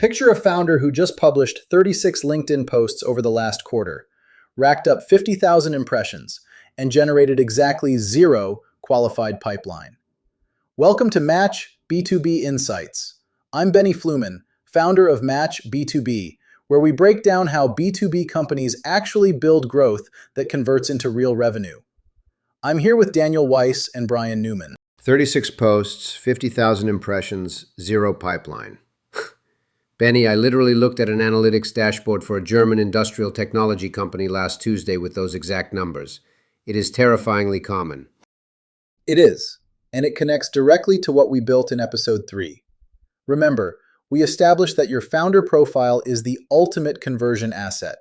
Picture a founder who just published 36 LinkedIn posts over the last quarter, racked up 50,000 impressions, and generated exactly zero qualified pipeline. Welcome to Match B2B Insights. I'm Benny Fluman, founder of Match B2B, where we break down how B2B companies actually build growth that converts into real revenue. I'm here with Daniel Weiss and Brian Newman. 36 posts, 50,000 impressions, zero pipeline. Benny, I literally looked at an analytics dashboard for a German industrial technology company last Tuesday with those exact numbers. It is terrifyingly common. It is, and it connects directly to what we built in episode 3. Remember, we established that your founder profile is the ultimate conversion asset.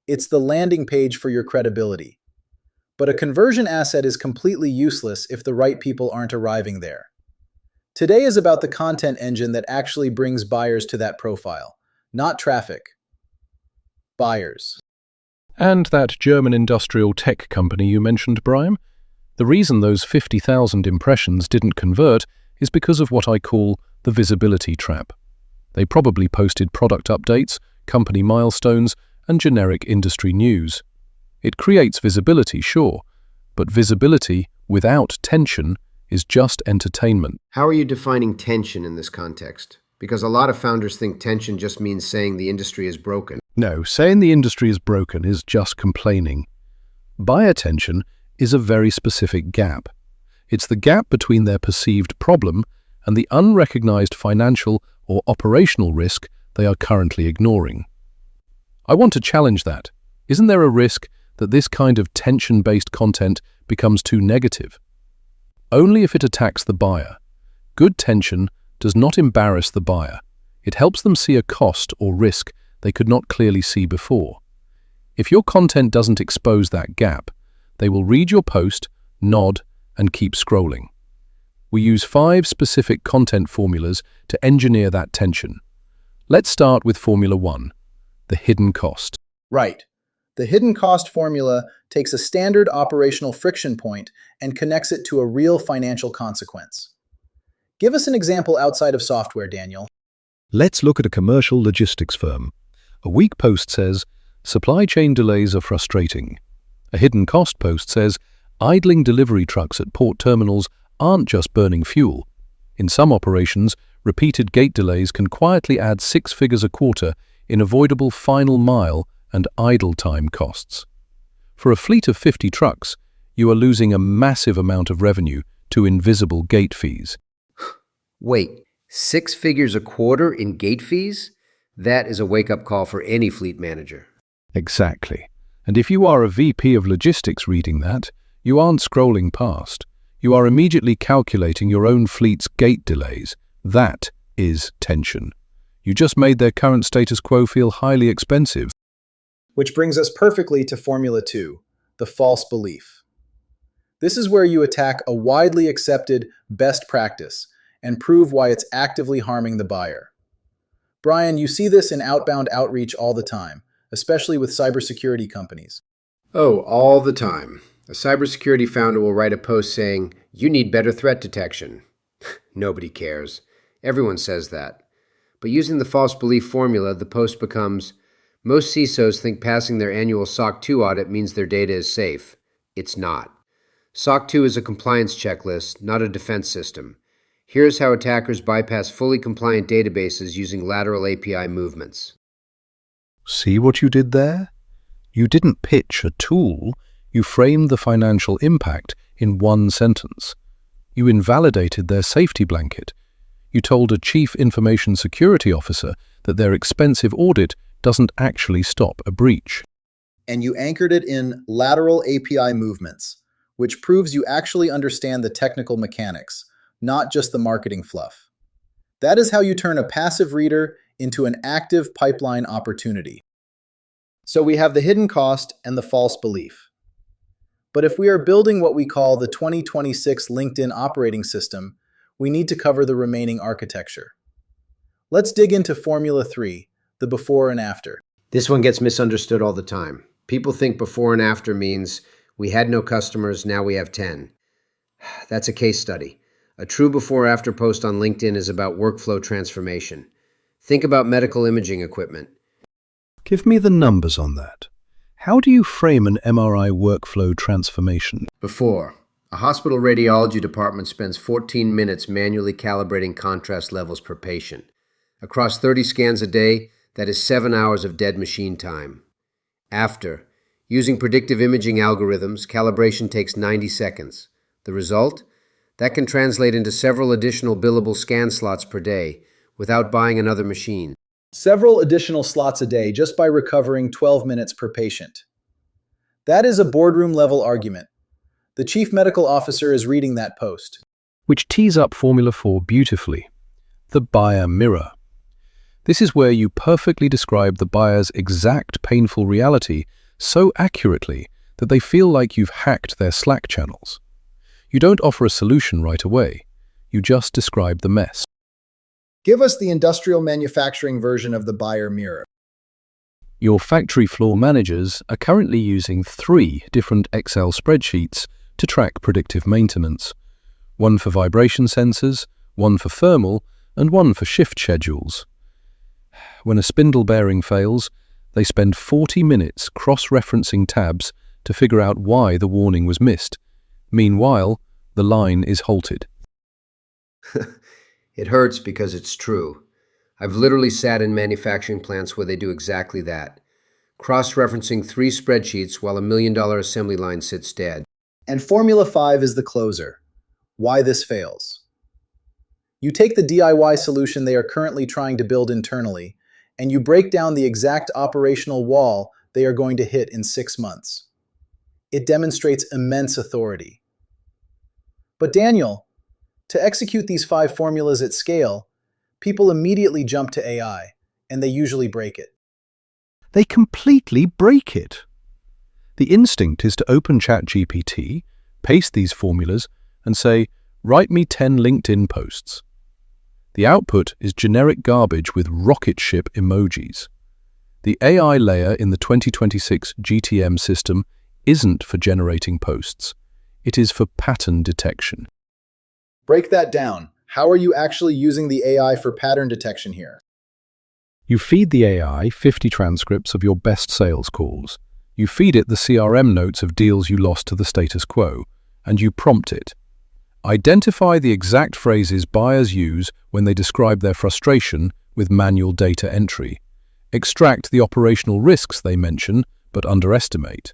It's the landing page for your credibility. But a conversion asset is completely useless if the right people aren't arriving there. Today is about the content engine that actually brings buyers to that profile, not traffic. Buyers. And that German industrial tech company you mentioned, Brian? The reason those 50,000 impressions didn't convert is because of what I call the visibility trap. They probably posted product updates, company milestones, and generic industry news. It creates visibility, sure, but visibility without tension is just entertainment. How are you defining tension in this context? Because a lot of founders think tension just means saying the industry is broken. No, saying the industry is broken is just complaining. Buyer tension is a very specific gap. It's the gap between their perceived problem and the unrecognized financial or operational risk they are currently ignoring. I want to challenge that. Isn't there a risk that this kind of tension-based content becomes too negative? Only if it attacks the buyer. Good tension does not embarrass the buyer. It helps them see a cost or risk they could not clearly see before. If your content doesn't expose that gap, they will read your post, nod, and keep scrolling. We use 5 specific content formulas to engineer that tension. Let's start with Formula 1, the hidden cost. Right. The hidden cost formula takes a standard operational friction point and connects it to a real financial consequence. Give us an example outside of software, Daniel. Let's look at a commercial logistics firm. A weak post says, supply chain delays are frustrating. A hidden cost post says, idling delivery trucks at port terminals aren't just burning fuel. In some operations, repeated gate delays can quietly add 6 figures a quarter in avoidable final mile and idle time costs. For a fleet of 50 trucks, you are losing a massive amount of revenue to invisible gate fees. Wait, 6 figures a quarter in gate fees? That is a wake-up call for any fleet manager. Exactly. And if you are a VP of logistics reading that, you aren't scrolling past. You are immediately calculating your own fleet's gate delays. That is tension. You just made their current status quo feel highly expensive. Which brings us perfectly to Formula 2, the false belief. This is where you attack a widely accepted best practice and prove why it's actively harming the buyer. Brian, you see this in outbound outreach all the time, especially with cybersecurity companies. Oh, all the time. A cybersecurity founder will write a post saying, "You need better threat detection." Nobody cares. Everyone says that. But using the false belief formula, the post becomes, most CISOs think passing their annual SOC 2 audit means their data is safe. It's not. SOC 2 is a compliance checklist, not a defense system. Here's how attackers bypass fully compliant databases using lateral API movements. See what you did there? You didn't pitch a tool, you framed the financial impact in one sentence. You invalidated their safety blanket. You told a chief information security officer that their expensive audit doesn't actually stop a breach. And you anchored it in lateral API movements, which proves you actually understand the technical mechanics, not just the marketing fluff. That is how you turn a passive reader into an active pipeline opportunity. So we have the hidden cost and the false belief. But if we are building what we call the 2026 LinkedIn operating system, we need to cover the remaining architecture. Let's dig into Formula 3, the before and after. This one gets misunderstood all the time. People think before and after means we had no customers, now we have 10. That's a case study. A true before-after post on LinkedIn is about workflow transformation. Think about medical imaging equipment. Give me the numbers on that. How do you frame an MRI workflow transformation? Before, a hospital radiology department spends 14 minutes manually calibrating contrast levels per patient. Across 30 scans a day, that is 7 hours of dead machine time. After, using predictive imaging algorithms, calibration takes 90 seconds. The result? That can translate into several additional billable scan slots per day without buying another machine. Several additional slots a day just by recovering 12 minutes per patient. That is a boardroom-level argument. The chief medical officer is reading that post. Which tees up Formula 4 beautifully. The buyer mirror. This is where you perfectly describe the buyer's exact painful reality so accurately that they feel like you've hacked their Slack channels. You don't offer a solution right away. You just describe the mess. Give us the industrial manufacturing version of the buyer mirror. Your factory floor managers are currently using 3 different Excel spreadsheets to track predictive maintenance. One for vibration sensors, one for thermal, and one for shift schedules. When a spindle bearing fails, they spend 40 minutes cross-referencing tabs to figure out why the warning was missed. Meanwhile, the line is halted. It hurts because it's true. I've literally sat in manufacturing plants where they do exactly that, cross-referencing 3 spreadsheets while $1 million assembly line sits dead. And Formula 5 is the closer. Why this fails. You take the DIY solution they are currently trying to build internally, and you break down the exact operational wall they are going to hit in 6 months. It demonstrates immense authority. But Daniel, to execute these 5 formulas at scale, people immediately jump to AI, and they usually break it. They completely break it. The instinct is to open ChatGPT, paste these formulas, and say, "Write me 10 LinkedIn posts." The output is generic garbage with rocket ship emojis. The AI layer in the 2026 GTM system isn't for generating posts. It is for pattern detection. Break that down. How are you actually using the AI for pattern detection here? You feed the AI 50 transcripts of your best sales calls. You feed it the CRM notes of deals you lost to the status quo, and you prompt it. Identify the exact phrases buyers use when they describe their frustration with manual data entry. Extract the operational risks they mention but underestimate.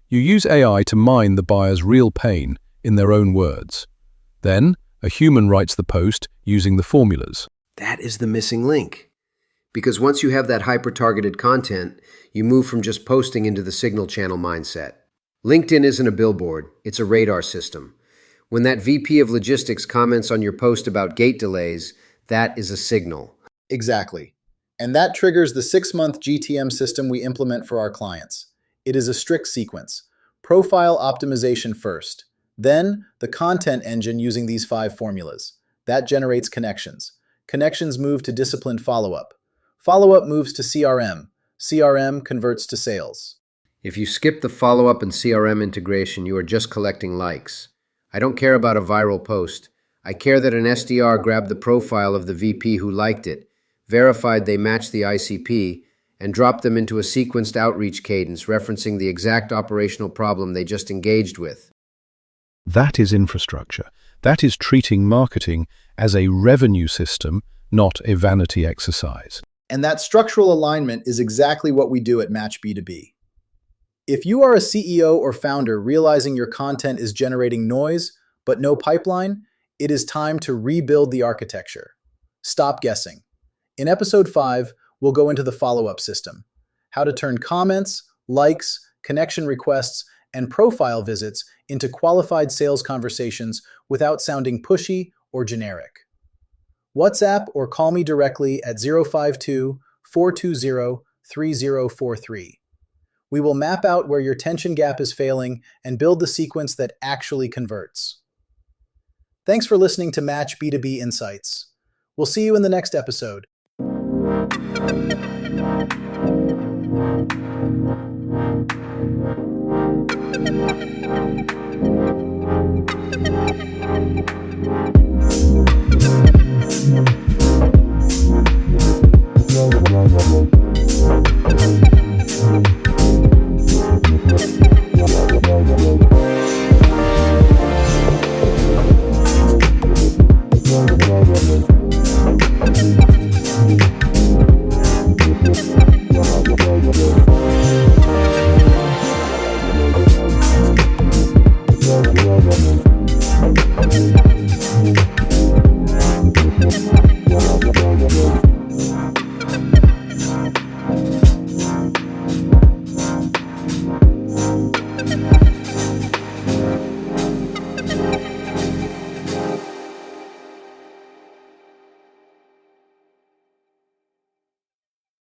You use AI to mine the buyer's real pain in their own words. Then, a human writes the post using the formulas. That is the missing link. Because once you have that hyper-targeted content, you move from just posting into the signal channel mindset. LinkedIn isn't a billboard, it's a radar system. When that VP of logistics comments on your post about gate delays, that is a signal. Exactly. And that triggers the 6-month GTM system we implement for our clients. It is a strict sequence. Profile optimization first. Then, the content engine using these 5 formulas. That generates connections. Connections move to disciplined follow-up. Follow-up moves to CRM. CRM converts to sales. If you skip the follow-up and CRM integration, you are just collecting likes. I don't care about a viral post. I care that an SDR grabbed the profile of the VP who liked it, verified they matched the ICP, and dropped them into a sequenced outreach cadence referencing the exact operational problem they just engaged with. That is infrastructure. That is treating marketing as a revenue system, not a vanity exercise. And that structural alignment is exactly what we do at Match B2B. If you are a CEO or founder realizing your content is generating noise but no pipeline, it is time to rebuild the architecture. Stop guessing. In episode 5, we'll go into the follow-up system, how to turn comments, likes, connection requests, and profile visits into qualified sales conversations without sounding pushy or generic. WhatsApp or call me directly at 052-420-3043. We will map out where your tension gap is failing and build the sequence that actually converts. Thanks for listening to Match B2B Insights. We'll see you in the next episode.